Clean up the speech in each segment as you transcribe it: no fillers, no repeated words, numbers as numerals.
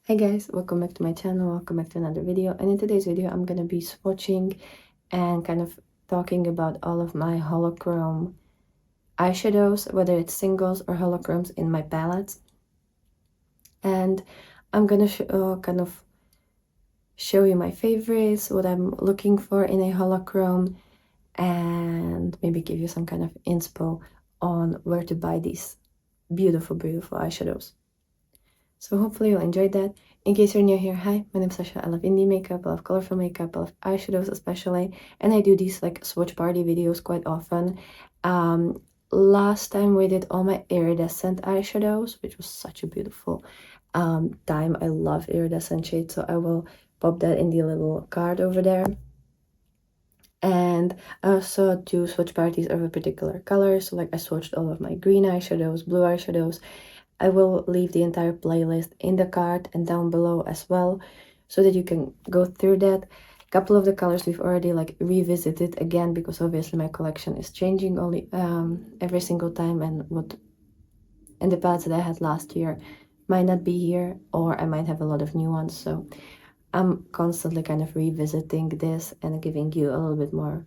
Hey guys, welcome back to my channel, welcome back to another video. And in today's video I'm gonna be swatching and kind of talking about all of my holochrome eyeshadows, whether it's singles or holochromes in my palettes. And I'm gonna kind of show you my favorites, what I'm looking for in a holochrome, and maybe give you some kind of inspo on where to buy these beautiful eyeshadows. So hopefully you'll enjoy that. In case you're new here, hi, my name's Sasha. I love indie makeup, I love colorful makeup, I love eyeshadows especially, and I do these like swatch party videos quite often. Last time we did all my iridescent eyeshadows, which was such a beautiful time. I love iridescent shades, so I will pop that in the little card over there. And I also do swatch parties of a particular color, so like I swatched all of my green eyeshadows, blue eyeshadows. I will leave the entire playlist in the card and down below as well, so that you can go through that. A couple of the colors we've already like revisited again, because obviously my collection is changing only every single time, and the palettes that I had last year might not be here, or I might have a lot of new ones. So I'm constantly kind of revisiting this and giving you a little bit more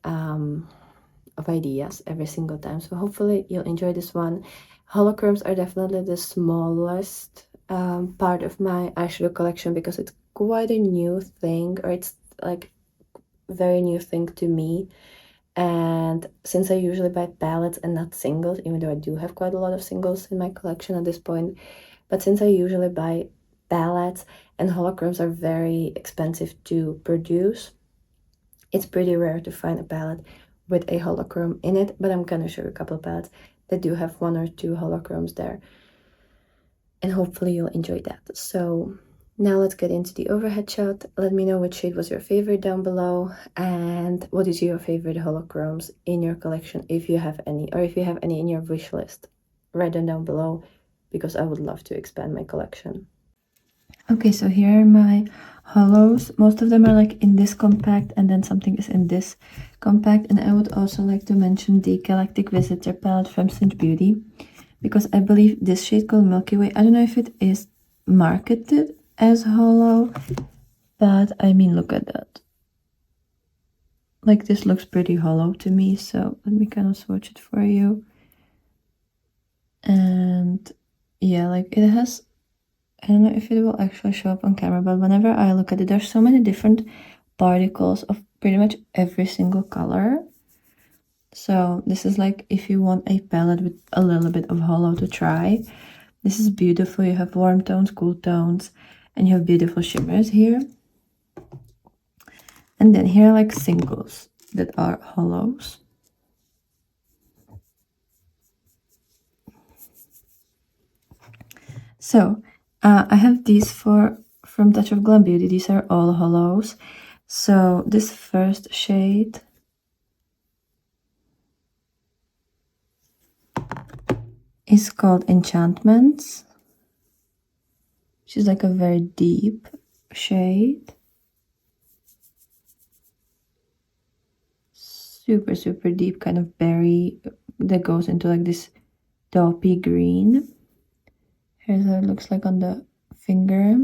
of ideas every single time. So hopefully you'll enjoy this one. Holochromes are definitely the smallest part of my eyeshadow collection, because it's quite a new thing, or it's like very new thing to me. And since I usually buy palettes and not singles, even though I do have quite a lot of singles in my collection at this point, but since I usually buy palettes and holochromes are very expensive to produce, it's pretty rare to find a palette with a holochrome in it. But I'm gonna show you a couple of palettes that do have one or two holochromes there, and hopefully you'll enjoy that. So now let's get into the overhead shot. Let me know which shade was your favorite down below, and what is your favorite holochromes in your collection, if you have any, or if you have any in your wish list. Write them down below, because I would love to expand my collection. Okay, so here are my holos. Most of them are like in this compact, and then something is in this compact. And I would also like to mention the Galactic Visitor palette from Cinch Beauty, because I believe this shade called Milky Way, I don't know if it is marketed as holo, but I mean, look at that. Like, this looks pretty holo to me, so let me kind of swatch it for you. And yeah, like it has, I don't know if it will actually show up on camera, but whenever I look at it, there's so many different particles of pretty much every single color. So this is like if you want a palette with a little bit of holo to try. This is beautiful. You have warm tones, cool tones, and you have beautiful shimmers here. And then here are like singles that are holos. So I have these from Touch of Glam Beauty. These are all holos. So this first shade is called Enchantments, which is like a very deep shade. Super, super deep kind of berry that goes into like this taupey green. Here's how it looks like on the finger.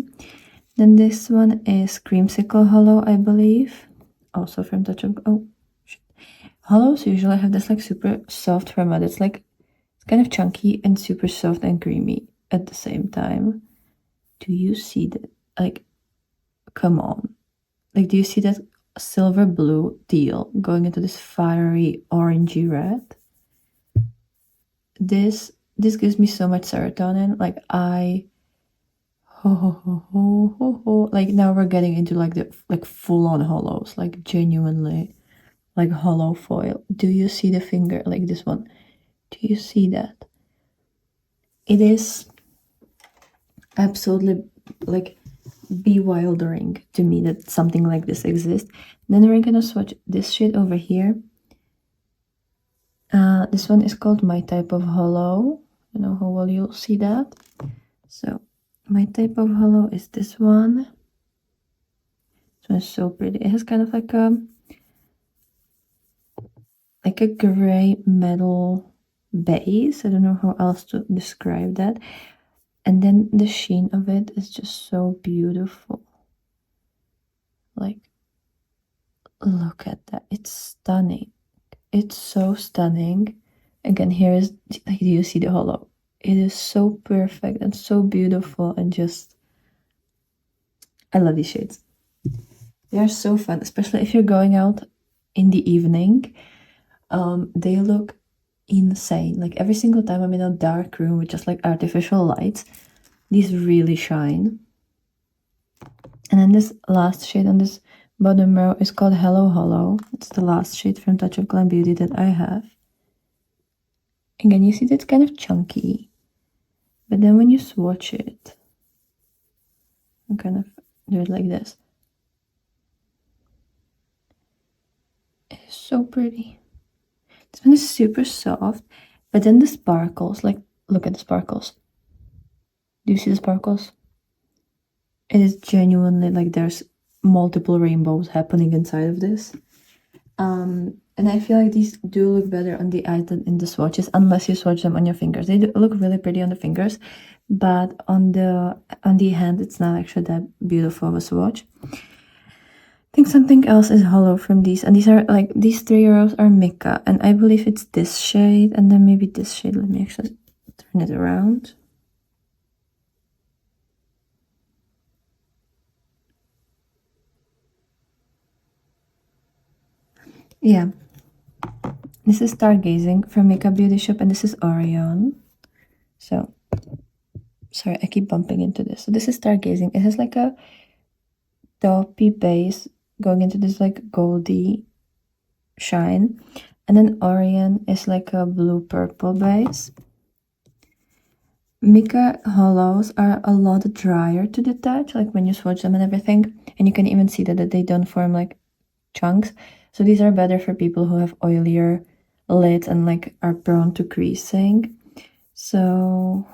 Then this one is Creamsicle Holo, I believe. Also from Touch of... oh, shit. Holos usually have this like super soft format. It's like, it's kind of chunky and super soft and creamy at the same time. Do you see that? Like, come on. Like, do you see that silver blue teal going into this fiery orangey red? This gives me so much serotonin. Like, like now we're getting into like the like full-on holos, like genuinely like holo foil. Do you see the finger, like this one? Do you see that? It is absolutely like bewildering to me that something like this exists. Then we're gonna swatch this shade over here. This one is called My Type of Holo. I don't know how well you'll see that. So My Type of Holo is this one. This one is so pretty. It has kind of like a gray metal base. I don't know how else to describe that. And then the sheen of it is just so beautiful. Like, look at that. It's stunning. It's so stunning. Again, here is, like, do you see the holo? It is so perfect and so beautiful, and just, I love these shades. They are so fun, especially if you're going out in the evening. They look insane. Like, every single time I'm in a dark room with just like artificial lights, these really shine. And then this last shade on this bottom row is called Hello Holo. It's the last shade from Touch of Glam Beauty that I have. Again, you see that it's kind of chunky, but then when you swatch it, I kind of do it like this. It's so pretty. This one is super soft, but then the sparkles, like, look at the sparkles. Do you see the sparkles? It is genuinely like there's multiple rainbows happening inside of this. And I feel like these do look better on the eyes than in the swatches, unless you swatch them on your fingers. They do look really pretty on the fingers, but on the hand, it's not actually that beautiful of a swatch. I think something else is Holo from these, and these are like, these 3 rows are Mica, and I believe it's this shade, and then maybe this shade. Let me actually turn it around. Yeah, this is Stargazing from Makeup Beauty Shop, and this is Orion. So, sorry, I keep bumping into this. So this is Stargazing. It has like a taupey base going into this like goldy shine, and then Orion is like a blue-purple base. Mica holos are a lot drier to detach, like when you swatch them and everything, and you can even see that they don't form like chunks. So these are better for people who have oilier lids and like are prone to creasing. So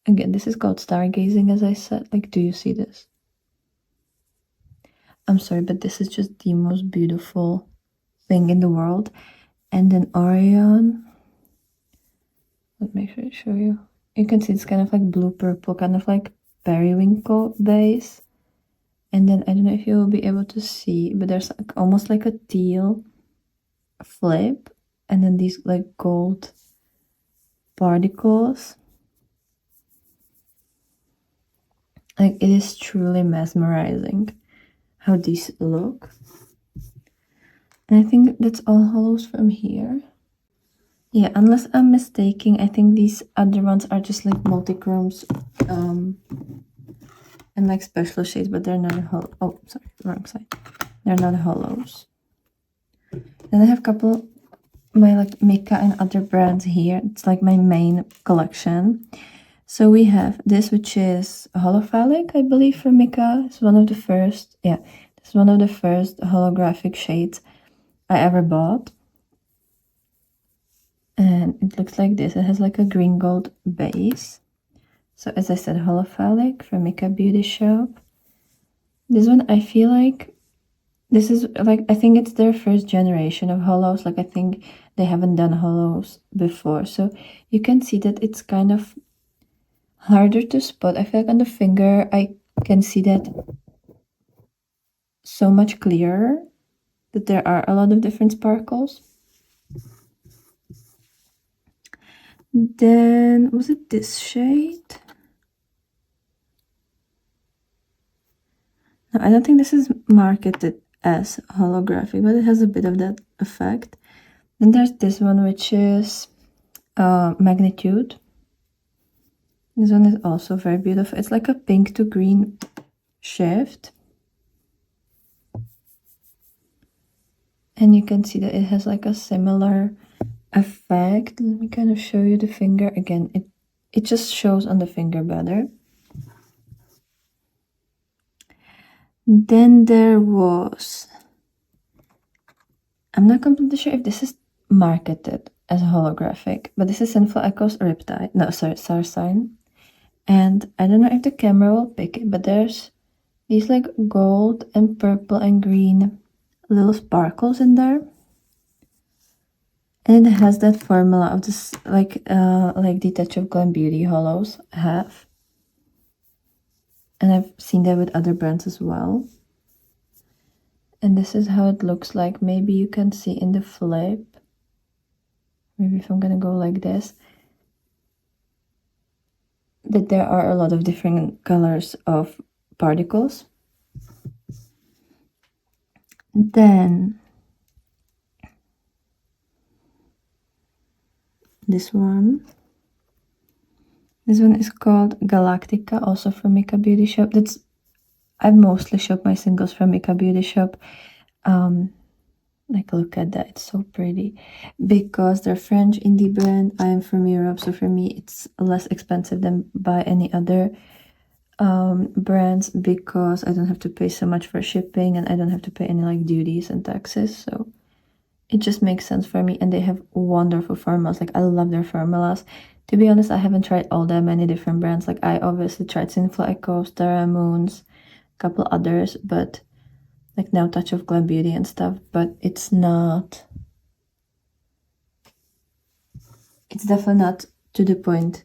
again, this is called Stargazing, as I said. Like, do you see this? I'm sorry, but this is just the most beautiful thing in the world. And then Orion, let me show you. You can see it's kind of like blue-purple, kind of like periwinkle base. And then I don't know if you will be able to see, but there's like almost like a teal flip, and then these like gold particles. Like, it is truly mesmerizing how these look. And I think that's all holos from here. Yeah, unless I'm mistaken, I think these other ones are just like multi-chromes and like special shades, but they're not holo. Oh, sorry, wrong side. They're not holos. Then I have a couple my like Mica and other brands here. It's like my main collection. So we have this, which is holophilic, I believe, from Mica. It's one of the first, yeah, it's one of the first holographic shades I ever bought. And it looks like this. It has like a green gold base. So as I said, holophilic from Mica Beauty Shop. This one, I feel like this is like, I think it's their first generation of holos. Like, I think they haven't done holos before. So you can see that it's kind of harder to spot. I feel like on the finger, I can see that so much clearer, that there are a lot of different sparkles. Then, was it this shade? No, I don't think this is marketed as holographic, but it has a bit of that effect. Then there's this one, which is Magnitude. This one is also very beautiful. It's like a pink to green shift. And you can see that it has like a similar effect. Let me kind of show you the finger again. It just shows on the finger better. Then there was, I'm not completely sure if this is marketed as holographic, but this is Sinful Echoes Riptide. No, sorry, Star Sign. And I don't know if the camera will pick it, but there's these like gold and purple and green little sparkles in there. And it has that formula of this, like the Touch of Glam Beauty holos have. And I've seen that with other brands as well. And this is how it looks like. Maybe you can see in the flip. Maybe if I'm gonna go like this, that there are a lot of different colors of particles. Then this one is called Galactica, also from Makeup Beauty Shop. I mostly shop my singles from Makeup Beauty Shop. Like, look at that, it's so pretty. Because they're French indie brand, I am from Europe, so for me it's less expensive than by any other brands, because I don't have to pay so much for shipping and I don't have to pay any like duties and taxes, so it just makes sense for me. And they have wonderful formulas. Like, I love their formulas. To be honest, I haven't tried all that many different brands. Like, I obviously tried Sinful Echo, Stara Moons, a couple others, but like now Touch of Glam Beauty and stuff, but it's definitely not to the point.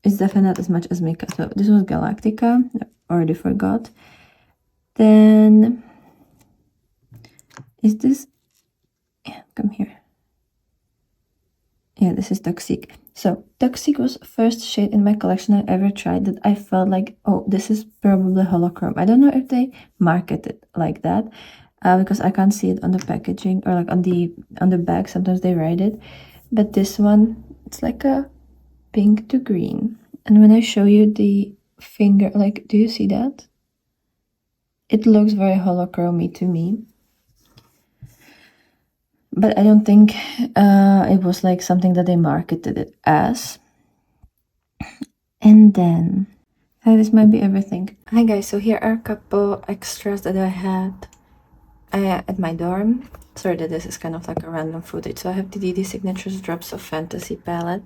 It's definitely not as much as makeup. So this was Galactica, I already forgot. Then is this, yeah, come here. Yeah, this is Toxic. So Toxic was first shade in my collection I ever tried that I felt like, oh, this is probably holochrome. I don't know if they market it like that, because I can't see it on the packaging or like on the bag. Sometimes they write it, but this one, it's like a pink to green. And when I show you the finger, like, do you see that? It looks very holochromy to me. But I don't think it was like something that they marketed it as. And then, this might be everything. Hi guys, so here are a couple extras that I had at my dorm. Sorry that this is kind of like a random footage. So I have the DD Signatures Drops of Fantasy palette.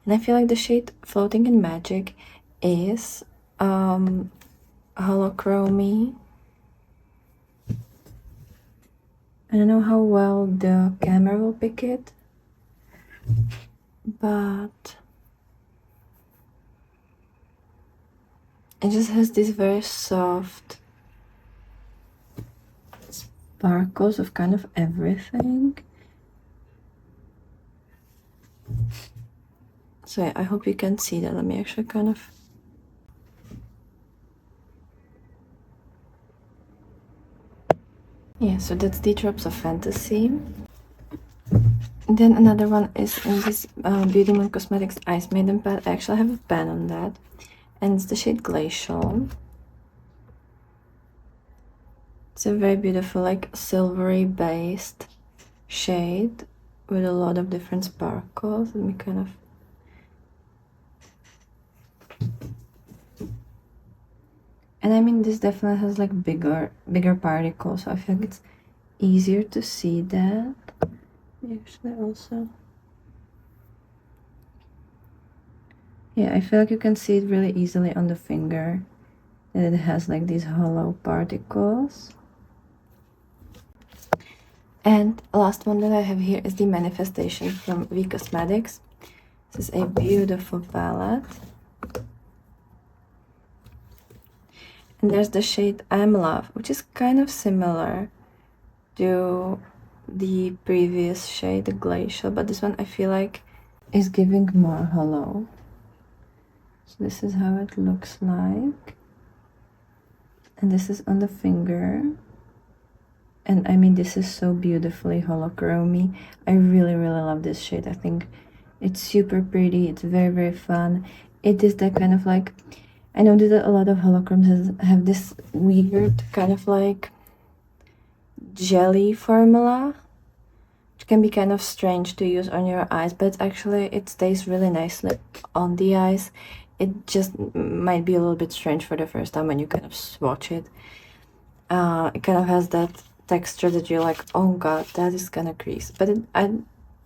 And I feel like the shade Floating in Magic is holochromy. I don't know how well the camera will pick it, but it just has this very soft sparkles of kind of everything. So yeah, I hope you can see that. Let me actually kind of... Yeah, so that's the Drops of Fantasy. Then another one is in this Beauty Moon Cosmetics Ice Maiden palette. I actually have a pen on that. And it's the shade Glacial. It's a very beautiful, like, silvery based shade with a lot of different sparkles. Let me kind of... And I mean, this definitely has like bigger particles, so I feel like it's easier to see that. Actually, also, yeah, I feel like you can see it really easily on the finger, that it has like these hollow particles. And last one that I have here is the Manifestation from V Cosmetics. This is a beautiful palette. And there's the shade I'm Love, which is kind of similar to the previous shade, the Glacial, but this one I feel like is giving more hollow. So this is how it looks like. And this is on the finger. And I mean, this is so beautifully holochromy. I really, really love this shade. I think it's super pretty. It's very, very fun. It is that kind of like... I know that a lot of holochromes have this weird kind of like jelly formula, which can be kind of strange to use on your eyes, but actually it stays really nicely on the eyes. It just might be a little bit strange for the first time when you kind of swatch it. It kind of has that texture that you're like, oh god, that is gonna crease. But I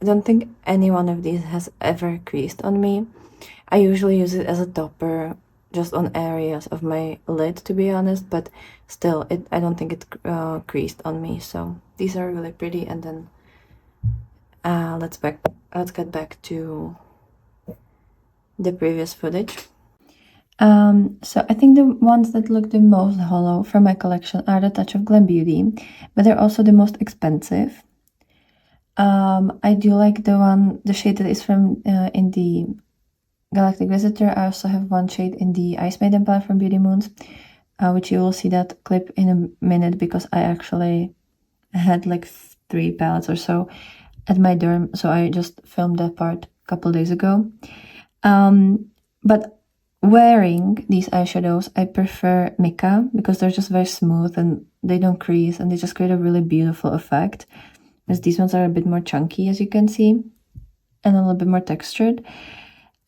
don't think any one of these has ever creased on me. I usually use it as a topper just on areas of my lid, to be honest, but still, I don't think it creased on me. So these are really pretty. And then let's get back to the previous footage. So I think the ones that look the most holo from my collection are the Touch of Glam Beauty, but they're also the most expensive. I do like the shade that is from in the Galactic Visitor. I also have one shade in the Ice Maiden palette from Beauty Moons, which you will see that clip in a minute because I actually had like 3 palettes or so at my dorm, so I just filmed that part a couple days ago. But wearing these eyeshadows, I prefer mica because they're just very smooth and they don't crease and they just create a really beautiful effect. As these ones are a bit more chunky, as you can see, and a little bit more textured.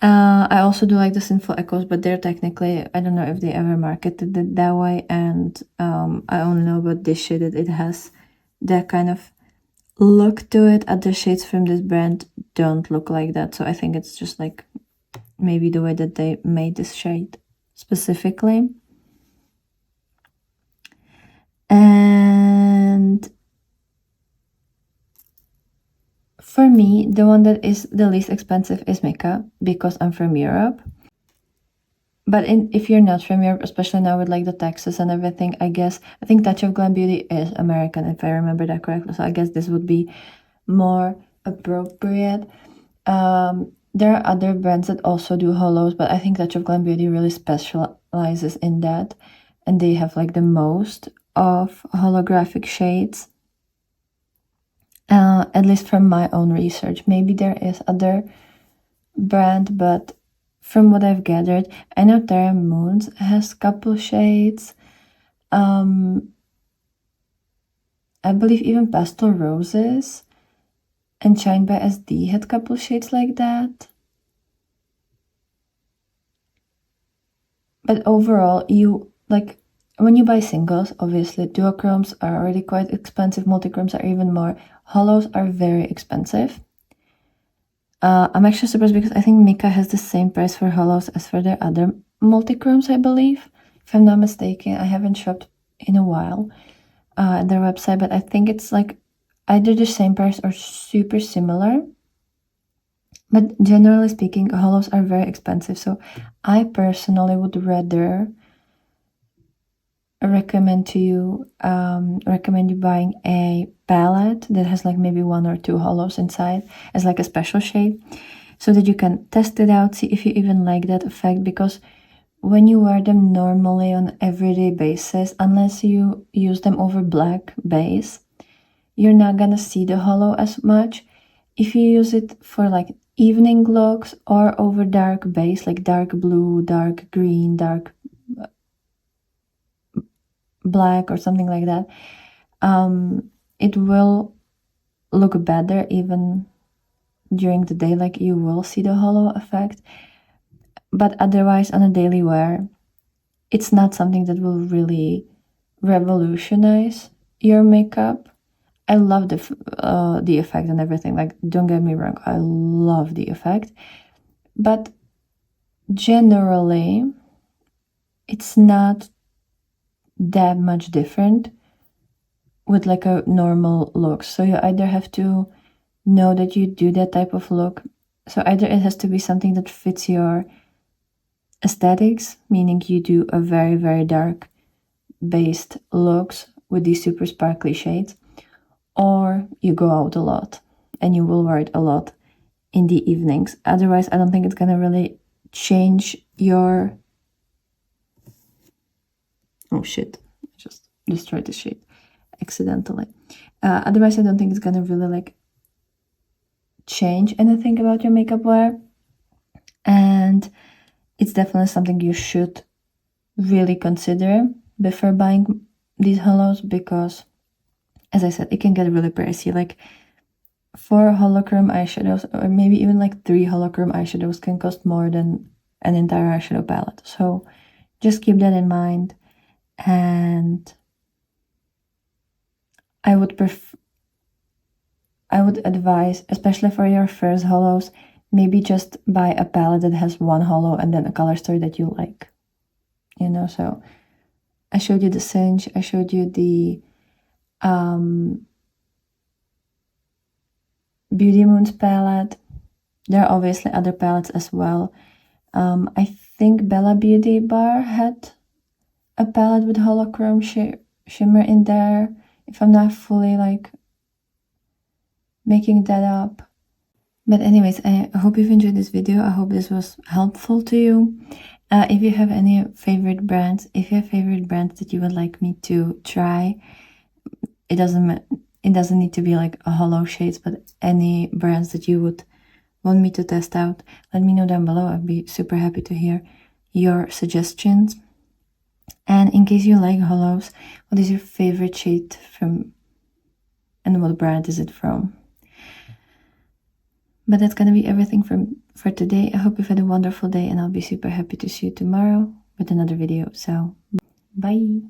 I also do like the Sinful Echoes, but they're technically, I don't know if they ever marketed it that way, and I only know about this shade that it has that kind of look to it. Other shades from this brand don't look like that, so I think it's just like maybe the way that they made this shade specifically. And for me, the one that is the least expensive is mica because I'm from Europe. But if you're not from Europe, especially now with like the taxes and everything, I think Touch of Glam Beauty is American, if I remember that correctly. So I guess this would be more appropriate. There are other brands that also do holos, but I think Touch of Glam Beauty really specializes in that. And they have like the most of holographic shades. At least from my own research. Maybe there is other brand, but from what I've gathered, I know Terra Moons has a couple shades. I believe even Pastel Roses and Shine by SD had a couple shades like that. But overall, when you buy singles, obviously duochromes are already quite expensive, multichromes are even more. Holos are very expensive. I'm actually surprised because I think mica has the same price for holos as for their other multichromes, I believe. If I'm not mistaken, I haven't shopped in a while at their website, but I think it's like either the same price or super similar. But generally speaking, holos are very expensive, so I personally would rather recommend you buying a palette that has like maybe 1 or 2 holos inside as like a special shade so that you can test it out, see if you even like that effect, because when you wear them normally on everyday basis, unless you use them over black base, you're not gonna see the holo as much. If you use it for like evening looks or over dark base like dark blue, dark green, dark black or something like that, it will look better even during the day, like you will see the holo effect. But otherwise, on a daily wear, it's not something that will really revolutionize your makeup. I love the effect and everything, like don't get me wrong, I love the effect, but generally it's not that much different with like a normal look. So you either have to know that you do that type of look, so either it has to be something that fits your aesthetics, meaning you do a very, very dark based looks with these super sparkly shades, or you go out a lot and you will wear it a lot in the evenings. Otherwise, I don't think it's gonna really change your... Oh shit, I just destroyed the shade accidentally. Otherwise, I don't think it's gonna really like change anything about your makeup wear. And it's definitely something you should really consider before buying these holos, because as I said, it can get really pricey. Like 4 holochrome eyeshadows, or maybe even like 3 holochrome eyeshadows, can cost more than an entire eyeshadow palette. So just keep that in mind. And I would advise, especially for your first holos, maybe just buy a palette that has 1 holo and then a color story that you like. So I showed you the Cinch, I showed you the Beauty Moon's palette. There are obviously other palettes as well. I think Bella Beauty Bar had a palette with holochrome shimmer in there, if I'm not fully like making that up. But anyways, I hope you've enjoyed this video. I hope this was helpful to you. If you have any favorite brands, that you would like me to try, it doesn't need to be like a holo shades, but any brands that you would want me to test out, let me know down below. I'd be super happy to hear your suggestions. And in case you like holos, what is your favorite shade from, and what brand is it from? But that's gonna be everything for today. I hope you've had a wonderful day, and I'll be super happy to see you tomorrow with another video. So bye.